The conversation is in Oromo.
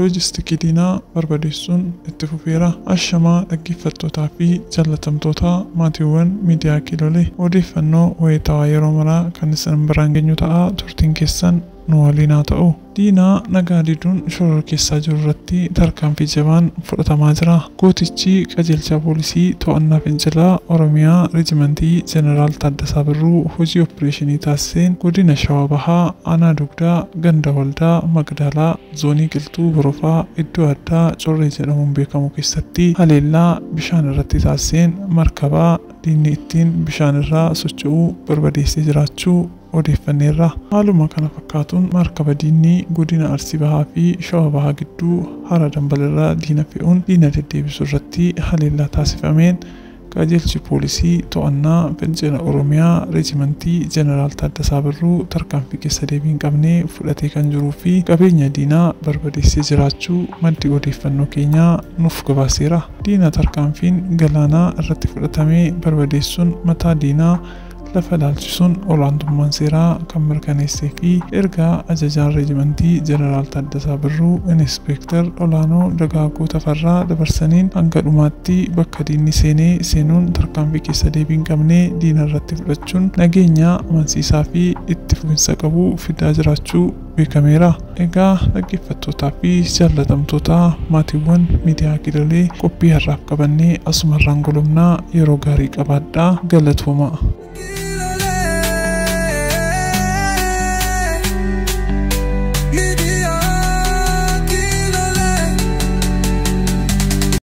loojistikii diinaa barbadeessuun itti fufeera. Ashamaa dhaggeeffattootaa fi jaallatamtoota maatiiwwan miidiyaa Kiloolee odeeffannoo wayitaawaa yeroo maraa kan isin biraan geenyu ta'a. Turtiin keessan nu waliin haa ta'u. Diinaa nagaa diduun shoror keessaa jiru irratti tarkaanfii jabaan fudhatamaa jira. Gootichi qajeelcha poolisii to'annaa fincilaa Oromiyaa Reejimentii Jeneraal Taaddasaa Birruu hojii opereeshinii taasiseen godina Shawaa Bahaa aanaa Dugdaa ganda waldaa Magdaalaa zoonii Qilxuu Borofaa iddoo addaa Corree jedhamuun beekamu keessatti haleellaa bishaan irratti taasiseen markabaa diinni ittiin bishaan irraa socho'uu barbadeessee jiraachuu odeeffanneerra. Haaluma kana fakkaatuun markaba diinni godina Arsii Bahaa fi Shawaa Bahaa gidduu hara Dambalirraa diina fe'uun diina deddeebisuu irratti haleellaa taasifameen qajeelchi poolisii to'annaa fincila Oromiyaa Reejimentii Jeneraal Taaddasaa Birruu tarkaanfii keessa deebii hin qabne fudhatee kan jiruu fi qabeenya diinaa barbadeessee jiraachuu maddi odeeffannoo keenyaa nuuf gabaaseera. Diina tarkaanfiin galaanaa irratti fudhatamee barbadeessuun mataa diinaa lafa laalchisuun olaantummaan seeraa kan mirkaneessee fi ergaa ajajaan Reejimentii Jeneraal Taaddasaa Birruu Inispeektar Olaanoo Dagaagoo Tafarraa dabarsaniin hanga dhumaatti bakka diinni seenuun tarkaanfii keessa deebii hin qabne diina irratti fudhachuun nageenya amansiisaa fi itti fufinsa qabu fidaa jiraachuu beekameera. Egaa dhaggeeffattootaa fi jaallatamtoota maatiiwwan miidiyaa Kiloolee qophii har'aaf qabannee asumarraan golomnaa yeroo gaarii qabaadhaa. Galatooma.